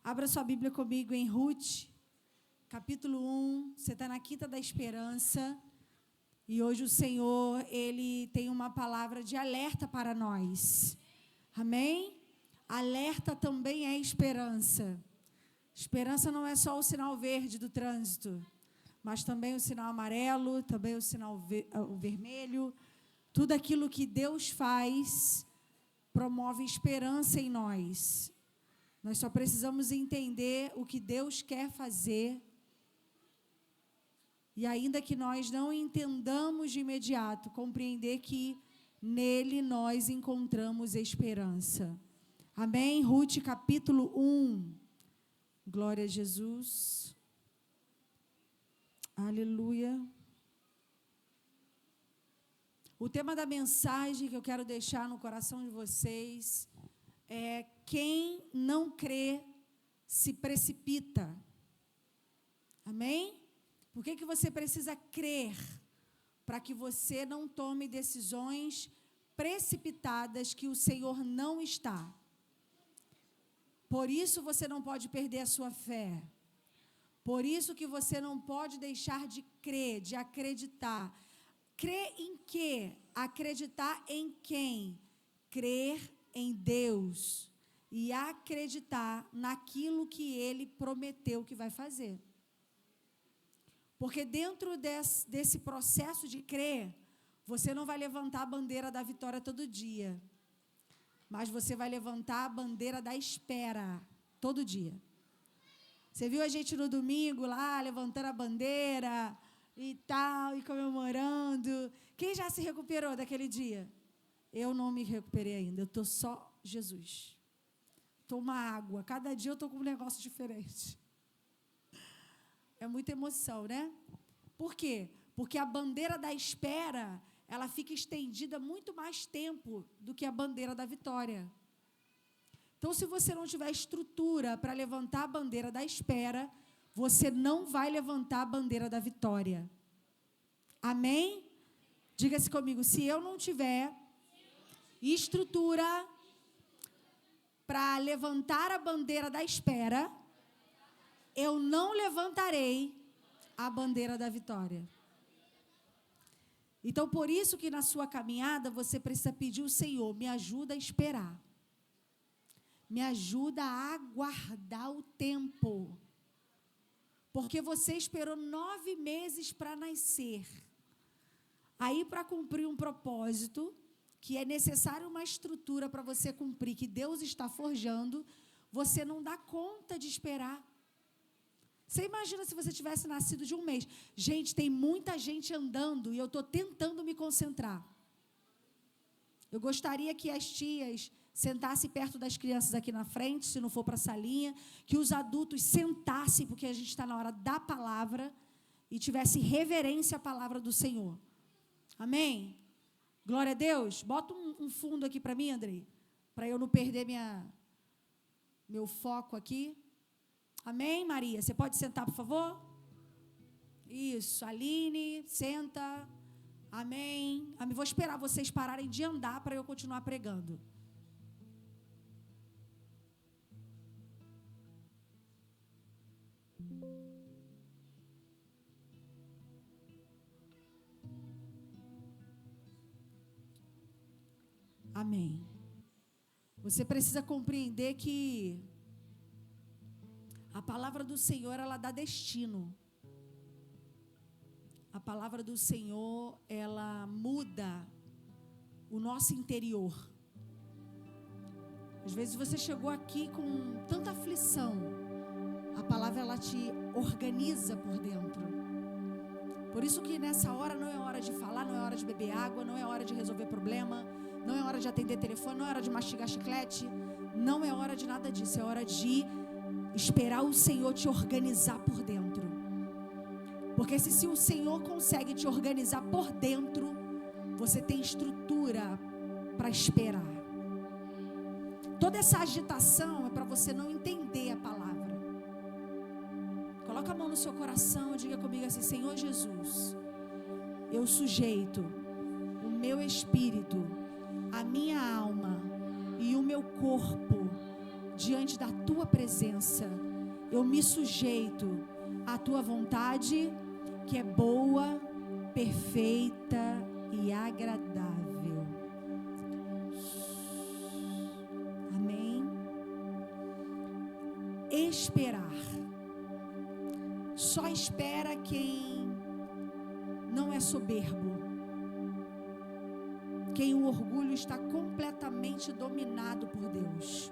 Abra sua Bíblia comigo em Ruth, capítulo 1. Você está na Quinta da Esperança. E hoje o Senhor, Ele tem uma palavra de alerta para nós. Amém? Alerta também é esperança. Esperança não é só o sinal verde do trânsito, mas também o sinal amarelo, também o sinal vermelho. Tudo aquilo que Deus faz promove esperança em nós. Nós só precisamos entender o que Deus quer fazer. E ainda que nós não entendamos de imediato, compreender que nele nós encontramos esperança. Amém? Ruth, capítulo 1. Glória a Jesus. Aleluia. O tema da mensagem que eu quero deixar no coração de vocês é: quem não crê se precipita. Amém? Por que você precisa crer? Para que você não tome decisões precipitadas que o Senhor não está. Por isso você não pode perder a sua fé. Por isso que você não pode deixar de crer, de acreditar. Crer em quê? Acreditar em quem? Crer em Deus e acreditar naquilo que Ele prometeu que vai fazer. Porque dentro desse processo de crer, você não vai levantar a bandeira da vitória todo dia, mas você vai levantar a bandeira da espera todo dia. Você viu a gente no domingo lá, levantando a bandeira e tal, e comemorando. Quem já se recuperou daquele dia? Eu não me recuperei ainda, eu estou só Jesus. Toma água, cada dia eu estou com um negócio diferente. É muita emoção, né? Por quê? Porque a bandeira da espera, ela fica estendida muito mais tempo do que a bandeira da vitória. Então, se você não tiver estrutura para levantar a bandeira da espera, você não vai levantar a bandeira da vitória. Amém? Diga-se comigo, se eu não tiver estrutura para levantar a bandeira da espera, eu não levantarei a bandeira da vitória. Então, por isso que na sua caminhada, você precisa pedir ao Senhor: me ajuda a esperar. Me ajuda a aguardar o tempo. Porque você esperou 9 meses para nascer. Aí, para cumprir um propósito, que é necessário uma estrutura para você cumprir, que Deus está forjando, você não dá conta de esperar. Você imagina se você tivesse nascido de um mês. Gente, tem muita gente andando e eu estou tentando me concentrar. Eu gostaria que as tias sentassem perto das crianças aqui na frente, se não for para a salinha, que os adultos sentassem, porque a gente está na hora da palavra, e tivesse reverência à palavra do Senhor. Amém? Glória a Deus. Bota um fundo aqui para mim, Andrei, para eu não perder meu foco aqui. Amém, Maria? Você pode sentar, por favor? Isso. Aline, senta. Amém. Vou esperar vocês pararem de andar para eu continuar pregando. Amém. Você precisa compreender que a palavra do Senhor, ela dá destino. A palavra do Senhor, ela muda o nosso interior. Às vezes você chegou aqui com tanta aflição. A palavra, ela te organiza por dentro. Por isso que nessa hora não é hora de falar, não é hora de beber água, não é hora de resolver problema, não é hora de atender telefone, não é hora de mastigar chiclete, não é hora de nada disso, é hora de esperar o Senhor te organizar por dentro. Porque se o Senhor consegue te organizar por dentro, você tem estrutura para esperar. Toda essa agitação é para você não entender a palavra. Coloca a mão no seu coração e diga comigo assim: Senhor Jesus, eu sujeito o meu espírito, a minha alma e o meu corpo diante da tua presença, eu me sujeito à tua vontade, que é boa, perfeita e agradável. Amém? Esperar. Só espera quem não é soberbo, quem o orgulho está completamente dominado por Deus.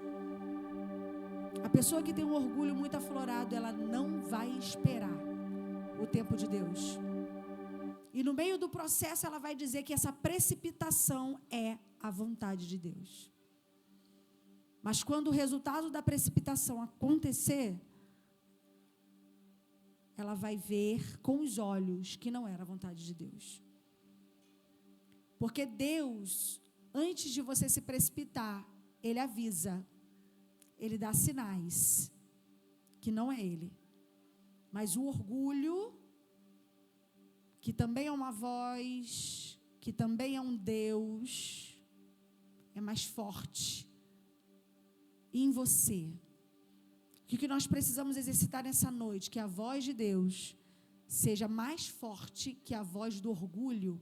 A pessoa que tem um orgulho muito aflorado, ela não vai esperar o tempo de Deus. E no meio do processo ela vai dizer que essa precipitação é a vontade de Deus. Mas quando o resultado da precipitação acontecer, ela vai ver com os olhos que não era a vontade de Deus. Porque Deus, antes de você se precipitar, Ele avisa, Ele dá sinais, que não é Ele. Mas o orgulho, que também é uma voz, que também é um Deus, é mais forte em você. O que nós precisamos exercitar nessa noite? Que a voz de Deus seja mais forte que a voz do orgulho.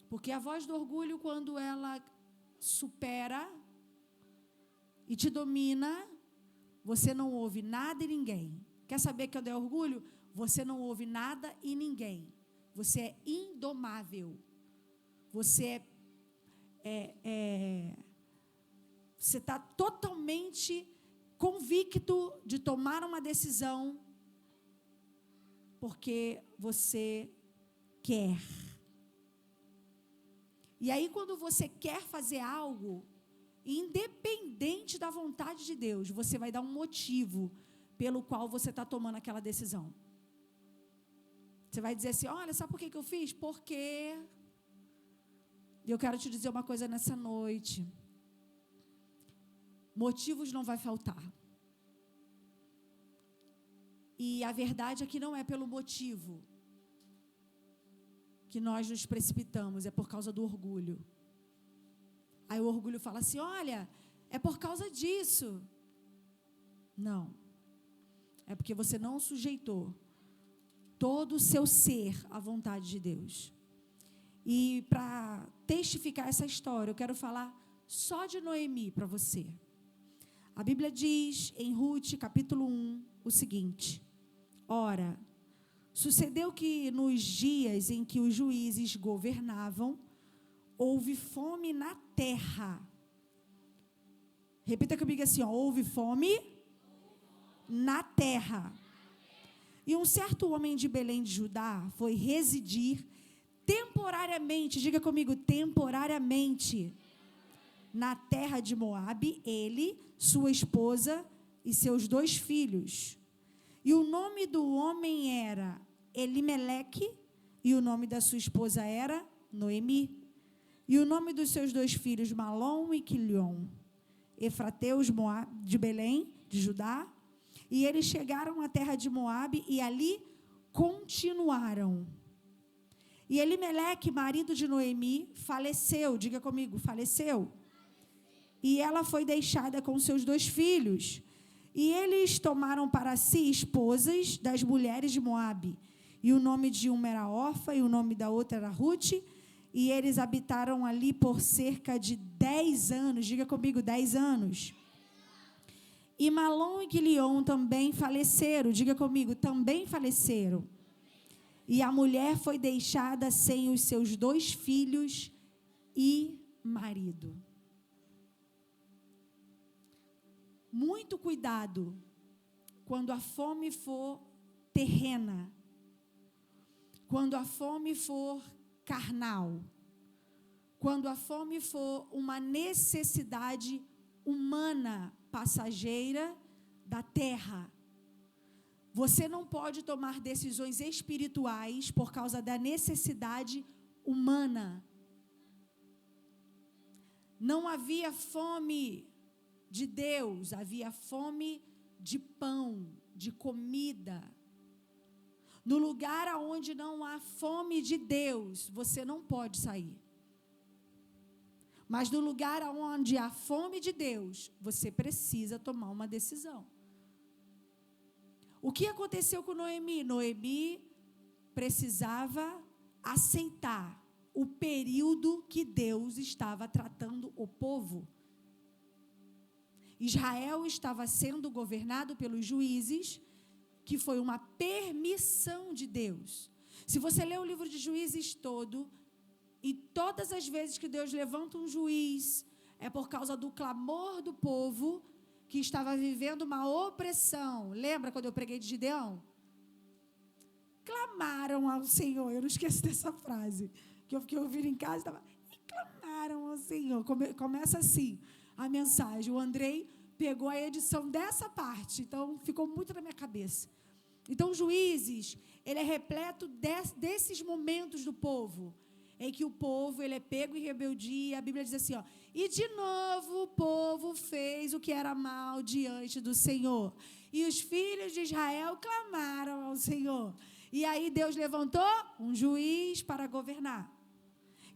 Porque a voz do orgulho, quando ela supera e te domina, você não ouve nada e ninguém. Quer saber quando é orgulho? Você não ouve nada e ninguém. Você é indomável. Você você está totalmente convicto de tomar uma decisão porque você quer. E aí, quando você quer fazer algo, independente da vontade de Deus, você vai dar um motivo pelo qual você está tomando aquela decisão. Você vai dizer assim, olha, sabe por que eu fiz? Porque eu quero te dizer uma coisa nessa noite. Motivos não vai faltar. E a verdade é que não é pelo motivo que nós nos precipitamos, é por causa do orgulho. Aí o orgulho fala assim, olha, é por causa disso. Não. É porque você não sujeitou todo o seu ser à vontade de Deus. E para testificar essa história, eu quero falar só de Noemi para você. A Bíblia diz em Ruth, capítulo 1, o seguinte: ora, sucedeu que nos dias em que os juízes governavam, houve fome na terra. Repita comigo assim, ó, houve fome na terra. E um certo homem de Belém de Judá foi residir temporariamente, diga comigo, temporariamente, na terra de Moabe, ele, sua esposa e seus 2 filhos. E o nome do homem era Elimeleque, e o nome da sua esposa era Noemi. E o nome dos seus 2 filhos, Malom e Quilion, efrateus de Belém, de Judá. E eles chegaram à terra de Moabe e ali continuaram. E Elimeleque, marido de Noemi, faleceu. Diga comigo, faleceu. E ela foi deixada com seus 2 filhos. E eles tomaram para si esposas das mulheres de Moabe. E o nome de uma era Orfa e o nome da outra era Ruth. E eles habitaram ali por cerca de 10 anos. Diga comigo, 10 anos. E Malom e Quilion também faleceram. Diga comigo, também faleceram. E a mulher foi deixada sem os seus 2 filhos e marido. Muito cuidado quando a fome for terrena, quando a fome for carnal, quando a fome for uma necessidade humana, passageira da terra. Você não pode tomar decisões espirituais por causa da necessidade humana. Não havia fome de Deus, havia fome de pão, de comida. No lugar onde não há fome de Deus, você não pode sair. Mas no lugar onde há fome de Deus, você precisa tomar uma decisão. O que aconteceu com Noemi? Noemi precisava aceitar o período que Deus estava tratando o povo. Israel estava sendo governado pelos juízes, que foi uma permissão de Deus. Se você ler o livro de Juízes todo, e todas as vezes que Deus levanta um juiz, é por causa do clamor do povo que estava vivendo uma opressão. Lembra quando eu preguei de Gideão? Clamaram ao Senhor. Eu não esqueço dessa frase, que eu fiquei ouvindo em casa. E clamaram ao Senhor. Começa assim a mensagem. O Andrei pegou a edição dessa parte, então ficou muito na minha cabeça. Então, Juízes, ele é repleto desses momentos do povo, em que o povo ele é pego em rebeldia. A Bíblia diz assim, e de novo o povo fez o que era mal diante do Senhor. E os filhos de Israel clamaram ao Senhor. E aí Deus levantou um juiz para governar.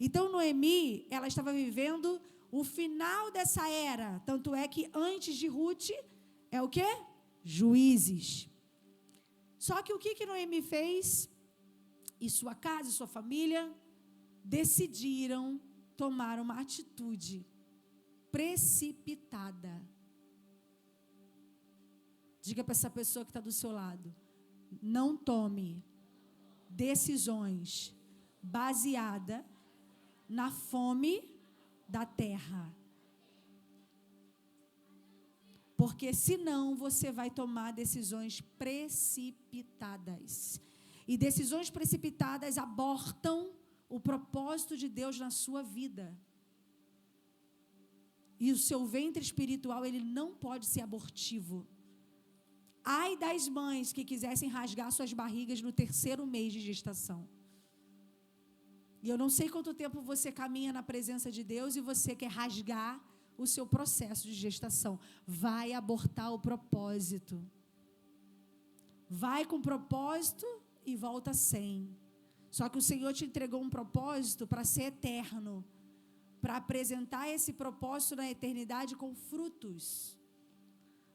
Então Noemi, ela estava vivendo o final dessa era. Tanto é que antes de Ruth, é o quê? Juízes. Só que o que Noemi fez? E sua casa e sua família decidiram tomar uma atitude precipitada. Diga para essa pessoa que está do seu lado: não tome decisões baseadas na fome da terra. Porque senão você vai tomar decisões precipitadas. E decisões precipitadas abortam o propósito de Deus na sua vida. E o seu ventre espiritual, ele não pode ser abortivo. Ai das mães que quisessem rasgar suas barrigas no 3º mês de gestação. E eu não sei quanto tempo você caminha na presença de Deus e você quer rasgar o seu processo de gestação. Vai abortar o propósito. Vai com propósito e volta sem. Só que o Senhor te entregou um propósito para ser eterno, para apresentar esse propósito na eternidade com frutos.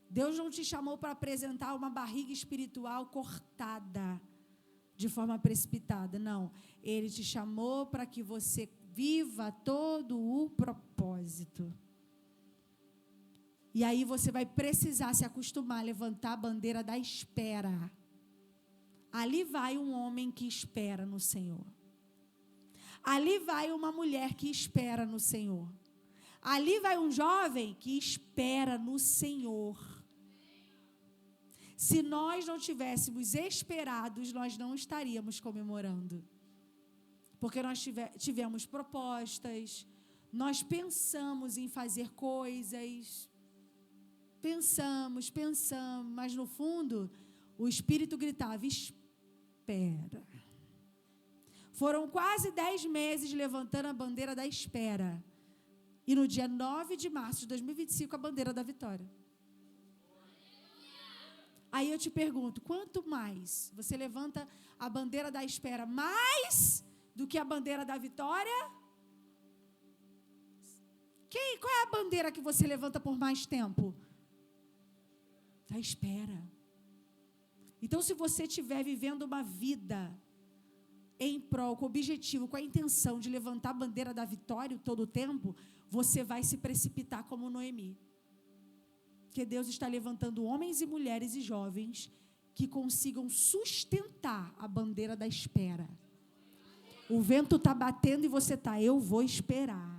Deus não te chamou para apresentar uma barriga espiritual cortada de forma precipitada, não. Ele te chamou para que você viva todo o propósito. E aí você vai precisar se acostumar a levantar a bandeira da espera. Ali vai um homem que espera no Senhor. Ali vai uma mulher que espera no Senhor. Ali vai um jovem que espera no Senhor. Se nós não tivéssemos esperados, nós não estaríamos comemorando. Porque nós tivemos propostas, nós pensamos em fazer coisas, pensamos, mas no fundo, o Espírito gritava: espera. Foram quase 10 meses levantando a bandeira da espera. E no dia 9 de março de 2025, a bandeira da vitória. Aí eu te pergunto, quanto mais você levanta a bandeira da espera, mais do que a bandeira da vitória? Qual é a bandeira que você levanta por mais tempo? Da espera. Então, se você estiver vivendo uma vida em prol, com o objetivo, com a intenção de levantar a bandeira da vitória todo o tempo, você vai se precipitar como Noemi. Porque Deus está levantando homens e mulheres e jovens que consigam sustentar a bandeira da espera. O vento está batendo e você está: eu vou esperar.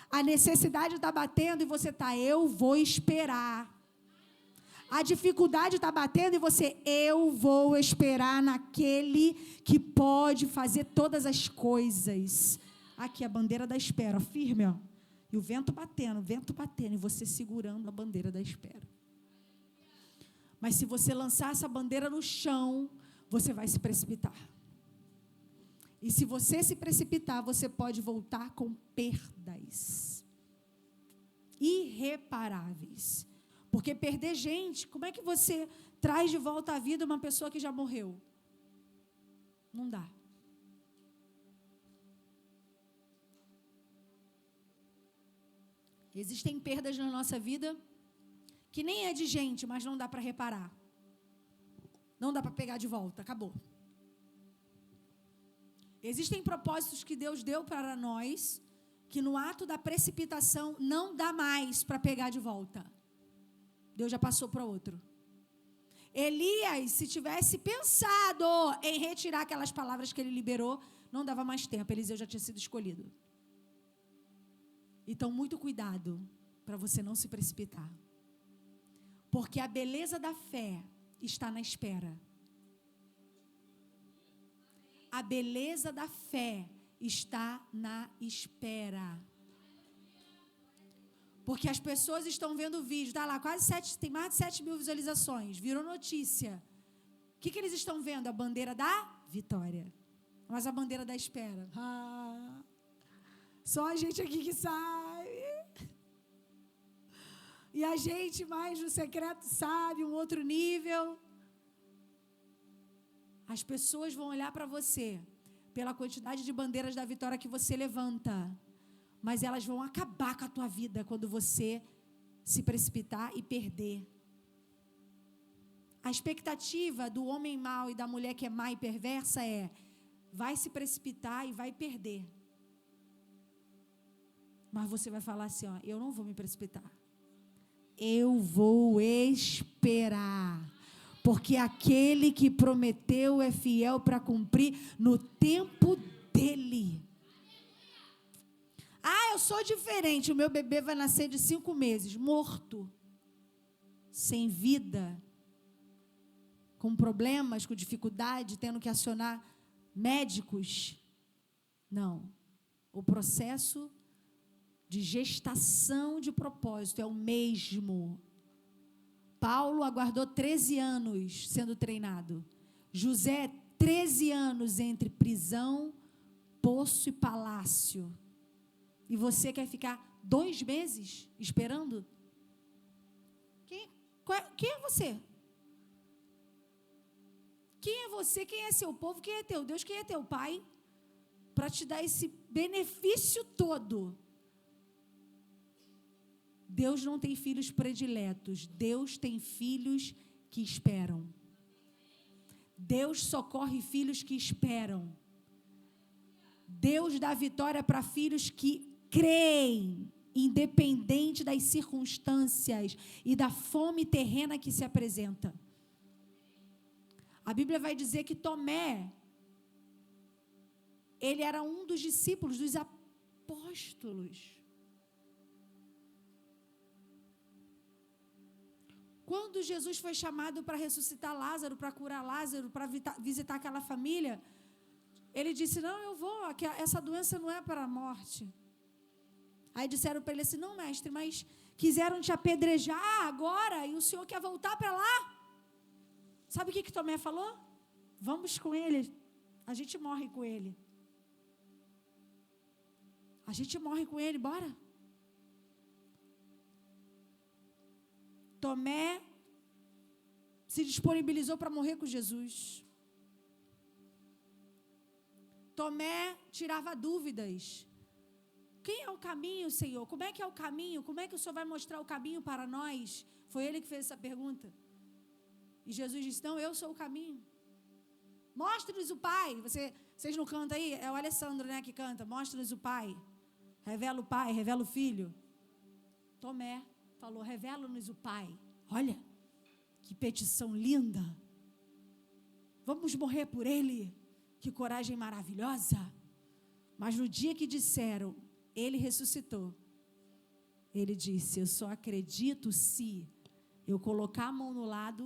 A necessidade está batendo e você está: eu vou esperar. A dificuldade está batendo e você: eu vou esperar naquele que pode fazer todas as coisas. Aqui a bandeira da espera, firme, ó. E o vento batendo, e você segurando a bandeira da espera. Mas se você lançar essa bandeira no chão, você vai se precipitar. E se você se precipitar, você pode voltar com perdas irreparáveis. Porque perder gente, como é que você traz de volta à vida uma pessoa que já morreu? Não dá. Existem perdas na nossa vida que nem é de gente, mas não dá para reparar. Não dá para pegar de volta, acabou. Existem propósitos que Deus deu para nós, que no ato da precipitação não dá mais para pegar de volta. Deus já passou para outro. Elias, se tivesse pensado em retirar aquelas palavras que ele liberou, não dava mais tempo, Eliseu já tinha sido escolhido. Então, muito cuidado para você não se precipitar. Porque a beleza da fé está na espera. A beleza da fé está na espera. Porque as pessoas estão vendo o vídeo, tá lá, tem mais de 7 mil visualizações, virou notícia. O que eles estão vendo? A bandeira da vitória. Mas a bandeira da espera. Só a gente aqui que sabe. E a gente mais no secreto sabe, um outro nível. As pessoas vão olhar para você pela quantidade de bandeiras da vitória que você levanta. Mas elas vão acabar com a tua vida quando você se precipitar e perder. A expectativa do homem mau e da mulher que é má e perversa é: vai se precipitar e vai perder. Mas você vai falar assim, ó, eu não vou me precipitar. Eu vou esperar. Porque aquele que prometeu é fiel para cumprir no tempo dele. Eu sou diferente, o meu bebê vai nascer de 5 meses, morto, sem vida, com problemas, com dificuldade, tendo que acionar médicos. Não, o processo de gestação de propósito é o mesmo. Paulo aguardou 13 anos sendo treinado. José, 13 anos entre prisão, poço e palácio. E você quer ficar 2 meses esperando? Quem é você? Quem é você? Quem é seu povo? Quem é teu Deus? Quem é teu pai? Para te dar esse benefício todo. Deus não tem filhos prediletos. Deus tem filhos que esperam. Deus socorre filhos que esperam. Deus dá vitória para filhos que creem, independente das circunstâncias e da fome terrena que se apresenta. A Bíblia vai dizer que Tomé, ele era um dos discípulos, dos apóstolos. Quando Jesus foi chamado para ressuscitar Lázaro, para curar Lázaro, para visitar aquela família, ele disse, não, eu vou, essa doença não é para a morte. Aí disseram para ele assim, não, mestre, mas quiseram te apedrejar agora e o senhor quer voltar para lá? Sabe o que Tomé falou? Vamos com ele, a gente morre com ele. A gente morre com ele, bora? Tomé se disponibilizou para morrer com Jesus. Tomé tirava dúvidas. Quem é o caminho, Senhor? Como é que é o caminho? Como é que o Senhor vai mostrar o caminho para nós? Foi ele que fez essa pergunta. E Jesus disse, não, eu sou o caminho. Mostre-nos o Pai. Vocês não cantam aí? É o Alessandro, né, que canta. Mostre-nos o Pai. Revela o Pai, revela o Filho. Tomé falou, revela-nos o Pai. Olha, que petição linda. Vamos morrer por Ele. Que coragem maravilhosa. Mas no dia que disseram, Ele ressuscitou. Ele disse, eu só acredito se eu colocar a mão no lado,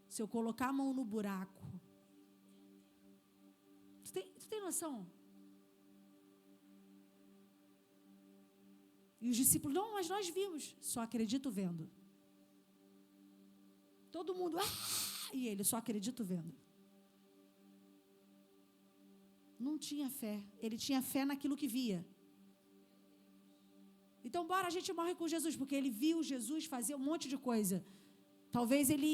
se eu colocar a mão no buraco. Tu tem noção? E os discípulos, não, mas nós vimos. Só acredito vendo. Todo mundo, e ele, só acredito vendo. Não tinha fé. Ele tinha fé naquilo que via. Então, bora, a gente morre com Jesus, porque ele viu Jesus fazer um monte de coisa. Talvez ele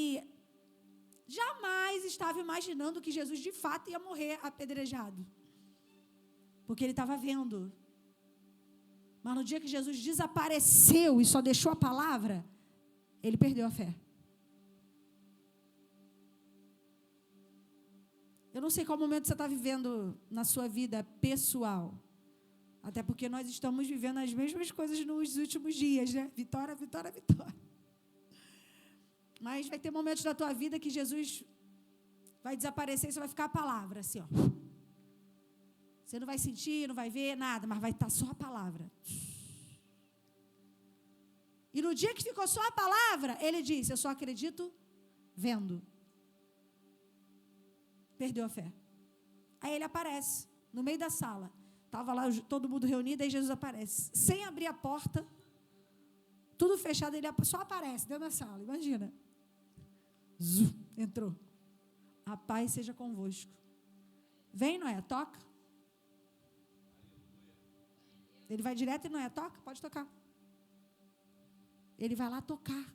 jamais estava imaginando que Jesus de fato ia morrer apedrejado. Porque ele estava vendo. Mas no dia que Jesus desapareceu e só deixou a palavra, ele perdeu a fé. Eu não sei qual momento você está vivendo na sua vida pessoal. Até porque nós estamos vivendo as mesmas coisas nos últimos dias, né? Vitória, vitória, vitória. Mas vai ter momentos da tua vida que Jesus vai desaparecer e só vai ficar a palavra, assim, ó. Você não vai sentir, não vai ver nada, mas vai estar só a palavra. E no dia que ficou só a palavra, ele disse, eu só acredito vendo. Perdeu a fé. Aí ele aparece no meio da sala. Estava lá todo mundo reunido, aí Jesus aparece. Sem abrir a porta, tudo fechado, ele só aparece dentro da sala. Imagina. Entrou. A paz seja convosco. Vem, Noé, toca. Ele vai direto e Noé, toca, pode tocar. Ele vai lá tocar.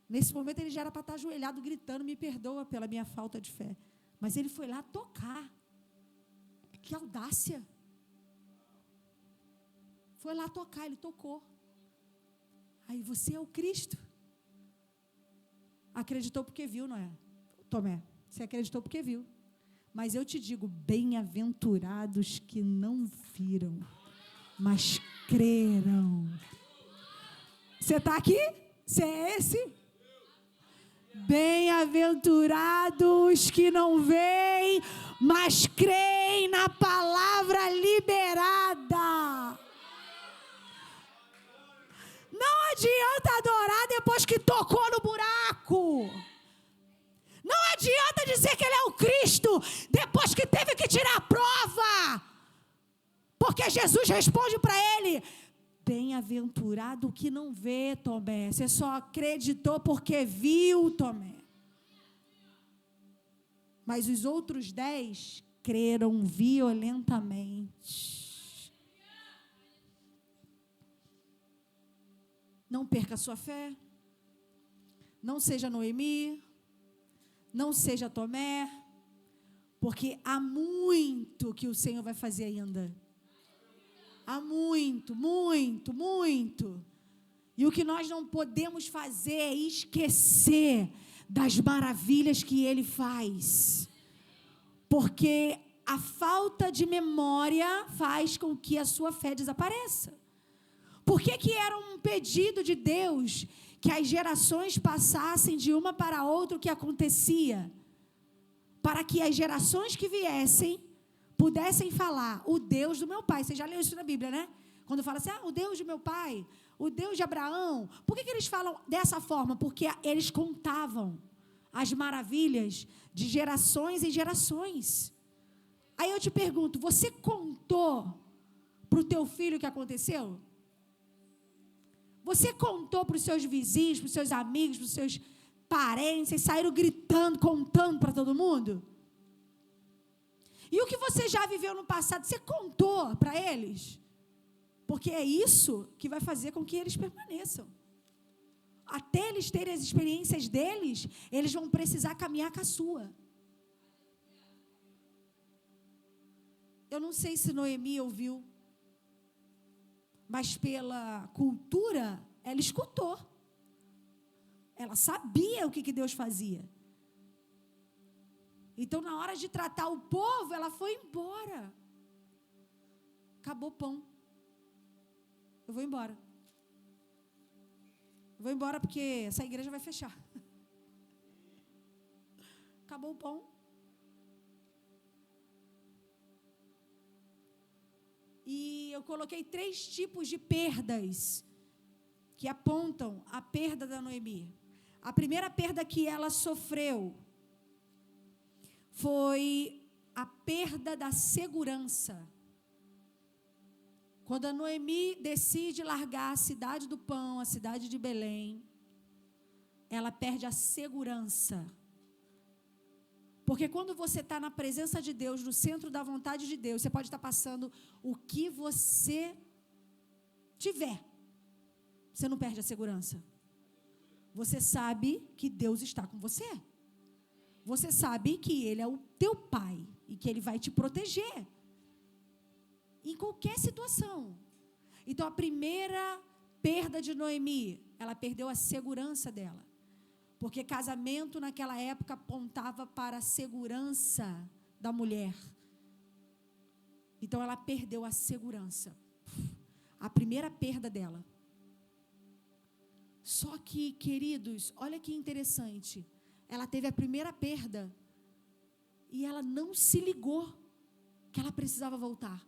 Nesse momento ele já era para estar ajoelhado, gritando, me perdoa pela minha falta de fé. Mas ele foi lá tocar. Que audácia. Foi lá tocar, ele tocou. Aí você é o Cristo. Acreditou porque viu, não é? Tomé, você acreditou porque viu. Mas eu te digo, bem-aventurados que não viram, mas creram. Você está aqui? Você é esse? Bem-aventurados que não veem, mas creem na palavra liberada. Não adianta adorar depois que tocou no buraco. Não adianta dizer que ele é o Cristo depois que teve que tirar a prova. Porque Jesus responde para ele: bem-aventurado que não vê, Tomé. Você só acreditou porque viu, Tomé. Mas os outros 10 creram violentamente. Não perca a sua fé. Não seja Noemi. Não seja Tomé. Porque há muito que o Senhor vai fazer ainda. Há muito, muito, muito. E o que nós não podemos fazer é esquecer das maravilhas que Ele faz. Porque a falta de memória faz com que a sua fé desapareça. Por que era um pedido de Deus que as gerações passassem de uma para outra o que acontecia? Para que as gerações que viessem pudessem falar, o Deus do meu pai. Você já leu isso na Bíblia, né? Quando fala assim, o Deus de meu pai, o Deus de Abraão. Por que eles falam dessa forma? Porque eles contavam as maravilhas de gerações em gerações. Aí eu te pergunto, você contou para o teu filho o que aconteceu? Você contou para os seus vizinhos, para os seus amigos, para os seus parentes, vocês saíram gritando, contando para todo mundo? E o que você já viveu no passado, você contou para eles? Porque é isso que vai fazer com que eles permaneçam. Até eles terem as experiências deles, eles vão precisar caminhar com a sua. Eu não sei se Noemi ouviu, mas pela cultura, ela escutou. Ela sabia o que Deus fazia. Então, na hora de tratar o povo, ela foi embora. Acabou o pão. Eu vou embora. Eu vou embora porque essa igreja vai fechar. Acabou o pão. E eu coloquei 3 tipos de perdas que apontam a perda da Noemi. A primeira perda que ela sofreu foi a perda da segurança. Quando a Noemi decide largar a cidade do pão, a cidade de Belém, ela perde a segurança. Porque quando você está na presença de Deus, no centro da vontade de Deus, você pode estar passando o que você tiver. Você não perde a segurança. Você sabe que Deus está com você. Você sabe que Ele é o teu Pai e que Ele vai te proteger. em qualquer situação. Então, a primeira perda de Noemi, ela perdeu a segurança dela. Porque casamento naquela época apontava para a segurança da mulher. Então, ela perdeu a segurança. A primeira perda dela. Só que, queridos, olha que interessante. Ela teve a primeira perda e ela não se ligou que ela precisava voltar.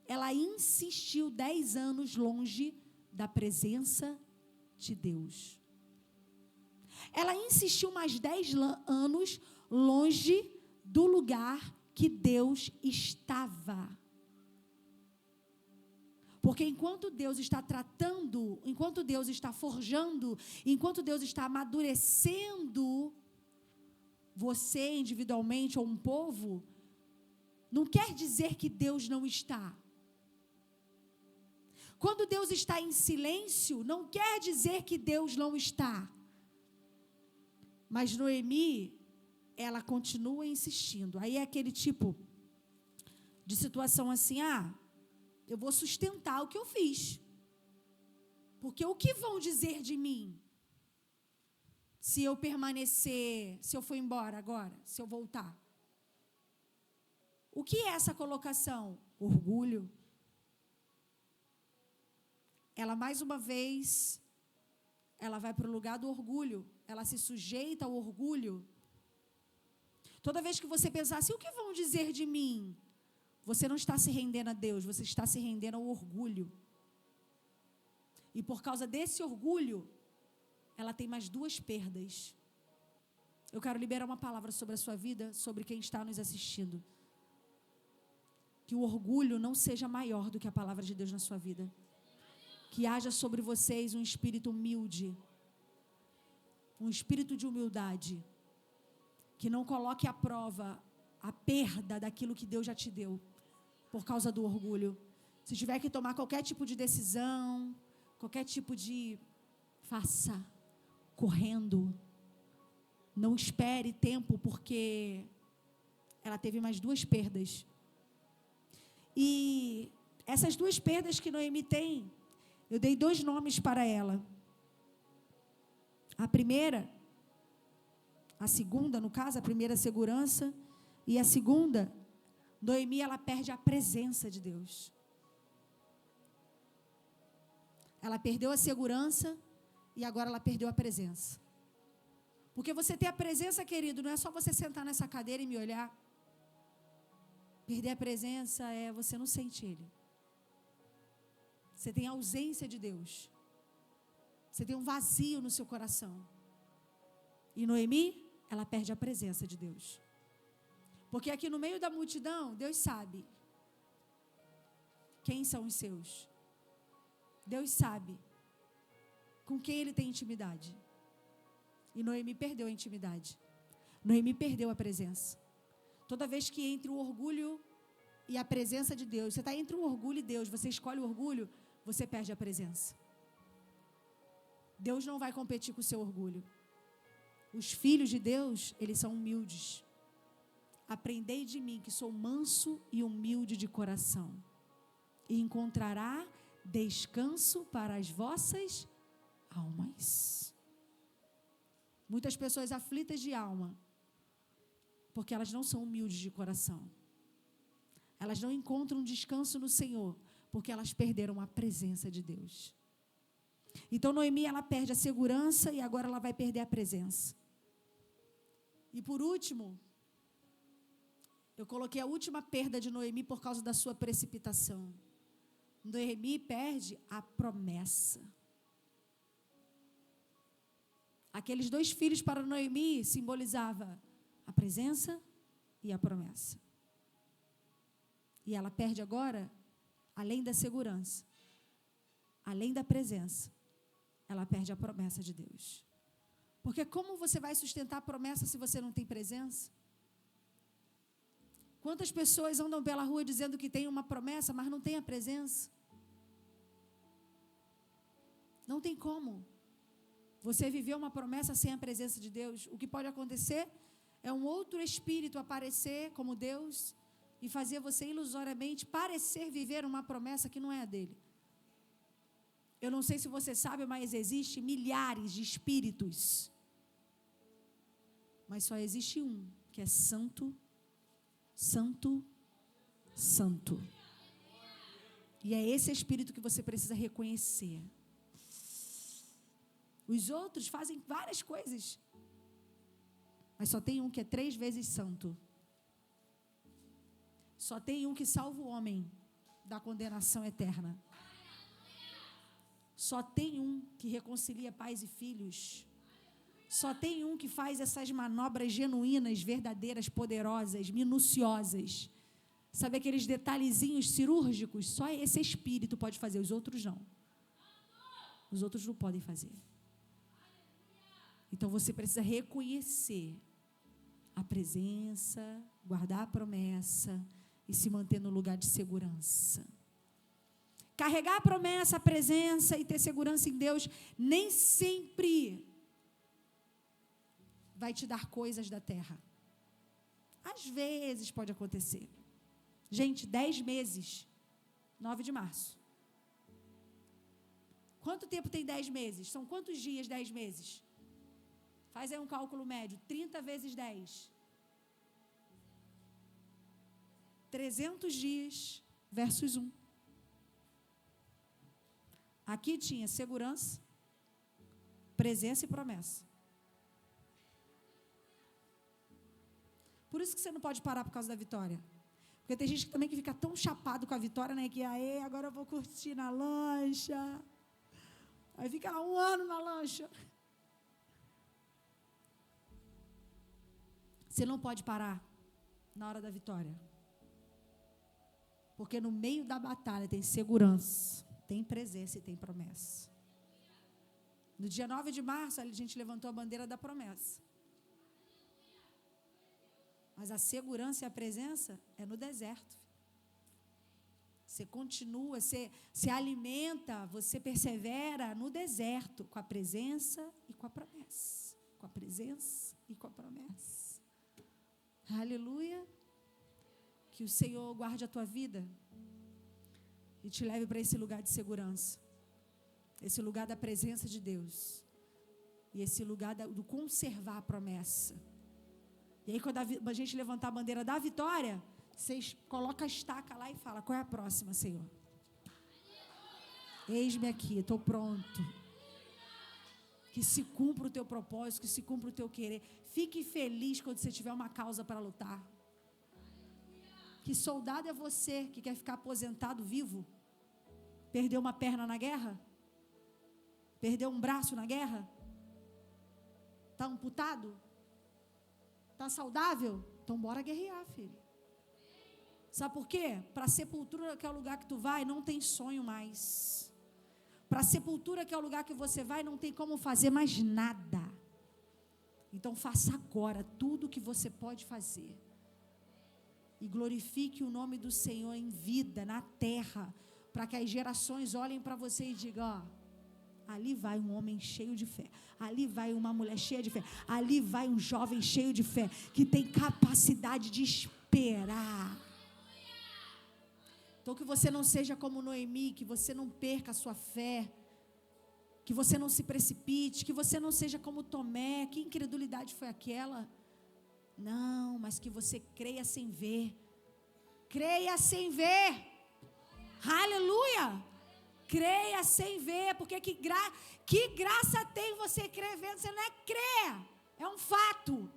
Ela insistiu 10 anos longe da presença de Deus. Ela insistiu mais 10 anos longe do lugar que Deus estava. Porque enquanto Deus está tratando, enquanto Deus está forjando, enquanto Deus está amadurecendo você individualmente ou um povo, não quer dizer que Deus não está. Quando Deus está em silêncio, não quer dizer que Deus não está. Mas Noemi, ela continua insistindo. Aí é aquele tipo de situação assim, eu vou sustentar o que eu fiz. Porque o que vão dizer de mim? Se eu permanecer, se eu for embora agora, se eu voltar. O que é essa colocação? Orgulho. Ela, mais uma vez, ela vai para o lugar do orgulho. Ela se sujeita ao orgulho. Toda vez que você pensar assim, o que vão dizer de mim? Você não está se rendendo a Deus, você está se rendendo ao orgulho. E por causa desse orgulho, ela tem mais 2 perdas. Eu quero liberar uma palavra sobre a sua vida, sobre quem está nos assistindo. Que o orgulho não seja maior do que a palavra de Deus na sua vida. Que haja sobre vocês um espírito humilde. Um espírito de humildade. Que não coloque à prova a perda daquilo que Deus já te deu. Por causa do orgulho. Se tiver que tomar qualquer tipo de decisão, qualquer tipo de... faça. Correndo. Não espere tempo, porque ela teve mais 2 perdas. E essas 2 perdas que Noemi tem, eu dei 2 nomes para ela. A primeira, a segunda, no caso, a primeira segurança, e a segunda, Noemi, ela perde a presença de Deus. Ela perdeu a segurança e agora ela perdeu a presença. Porque você ter a presença, querido, não é só você sentar nessa cadeira e me olhar. Perder a presença é você não sente Ele. Você tem a ausência de Deus. Você tem um vazio no seu coração. E Noemi, ela perde a presença de Deus. Porque aqui no meio da multidão, Deus sabe quem são os seus. Deus sabe com quem Ele tem intimidade. E Noemi perdeu a intimidade. Noemi perdeu a presença. Toda vez que entre o orgulho e a presença de Deus, você está entre o orgulho e Deus, você escolhe o orgulho, você perde a presença. Deus não vai competir com o seu orgulho. Os filhos de Deus, eles são humildes. Aprendei de mim, que sou manso e humilde de coração, e encontrará descanso para as vossas almas. Muitas pessoas aflitas de alma, porque elas não são humildes de coração. Elas não encontram descanso no Senhor, porque elas perderam a presença de Deus. Então Noemi, ela perde a segurança e agora ela vai perder a presença. E por último, eu coloquei a última perda de Noemi por causa da sua precipitação. Noemi perde a promessa. Aqueles 2 filhos para Noemi simbolizava a presença e a promessa. E ela perde agora, além da segurança, além da presença, ela perde a promessa de Deus. Porque como você vai sustentar a promessa se você não tem presença? Quantas pessoas andam pela rua dizendo que tem uma promessa, mas não tem a presença? Não tem como você viver uma promessa sem a presença de Deus. O que pode acontecer é um outro espírito aparecer como Deus, e fazer você ilusoriamente parecer viver uma promessa que não é a dele. Eu não sei se você sabe, mas existem milhares de espíritos. Mas só existe um, que é santo, santo, santo. E é esse espírito que você precisa reconhecer. Os outros fazem várias coisas, mas só tem um que é 3 vezes santo. Só tem um que salva o homem da condenação eterna. Só tem um que reconcilia pais e filhos. Só tem um que faz essas manobras genuínas, verdadeiras, poderosas, minuciosas. Sabe aqueles detalhezinhos cirúrgicos? Só esse espírito pode fazer, os outros não. Os outros não podem fazer. Então você precisa reconhecer a presença, guardar a promessa e se manter no lugar de segurança. Carregar a promessa, a presença e ter segurança em Deus nem sempre vai te dar coisas da terra. Às vezes pode acontecer. Gente, 10 meses, 9 de março. Quanto tempo tem 10 meses? São quantos dias 10 meses? Faz aí um cálculo médio, 30 vezes 10. 300 dias versus 1. Aqui tinha segurança, presença e promessa. Por isso que você não pode parar por causa da vitória. Porque tem gente também que fica tão chapado com a vitória, né? Que aí agora eu vou curtir na lancha. Aí fica lá 1 ano na lancha. Você não pode parar na hora da vitória. Porque no meio da batalha tem segurança, tem presença e tem promessa. No dia 9 de março, a gente levantou a bandeira da promessa. Mas a segurança e a presença é no deserto. Você continua, você se alimenta, você persevera no deserto, com a presença e com a promessa. Com a presença e com a promessa. Aleluia. Que o Senhor guarde a tua vida e te leve para esse lugar de segurança. Esse lugar da presença de Deus. E esse lugar do conservar a promessa. E aí, quando a gente levantar a bandeira da vitória, vocês colocam a estaca lá e fala: qual é a próxima, Senhor? Eis-me aqui, estou pronto. Que se cumpra o teu propósito, que se cumpra o teu querer. Fique feliz quando você tiver uma causa para lutar. Que soldado é você que quer ficar aposentado vivo? Perdeu uma perna na guerra? Perdeu um braço na guerra? Está amputado? Está saudável? Então bora guerrear, filho. Sabe por quê? Para a sepultura, que é o lugar que tu vai, não tem sonho mais. Para a sepultura, que é o lugar que você vai, não tem como fazer mais nada. Então faça agora tudo o que você pode fazer. E glorifique o nome do Senhor em vida, na terra, para que as gerações olhem para você e digam: ó, ali vai um homem cheio de fé, ali vai uma mulher cheia de fé, ali vai um jovem cheio de fé, que tem capacidade de esperar. Então que você não seja como Noemi, que você não perca a sua fé, que você não se precipite, que você não seja como Tomé. Que incredulidade foi aquela? Não, mas que você creia sem ver. Creia sem ver. Aleluia. Creia sem ver, porque que graça tem você crer vendo? Você não é crer, é um fato.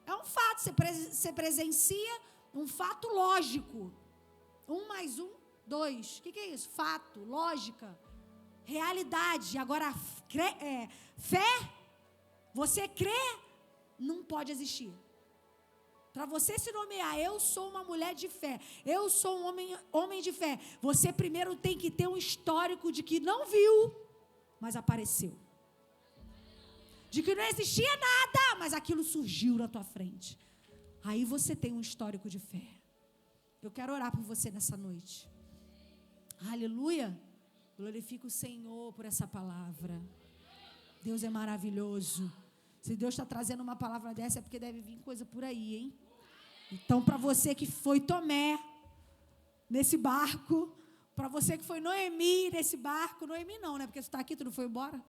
É um fato, você presencia um fato lógico. 1 mais 1, 2. O que é isso? Fato, lógica, realidade. Agora, fé, você crê, não pode existir. Para você se nomear, eu sou uma mulher de fé, eu sou um homem de fé, você primeiro tem que ter um histórico de que não viu, mas apareceu. De que não existia nada, mas aquilo surgiu na tua frente. Aí você tem um histórico de fé. Eu quero orar por você nessa noite. Aleluia. Glorifico o Senhor por essa palavra. Deus é maravilhoso. Se Deus está trazendo uma palavra dessa, é porque deve vir coisa por aí, hein? Então, para você que foi Tomé nesse barco, para você que foi Noemi nesse barco, Noemi não, né? Porque você está aqui, tu não foi embora.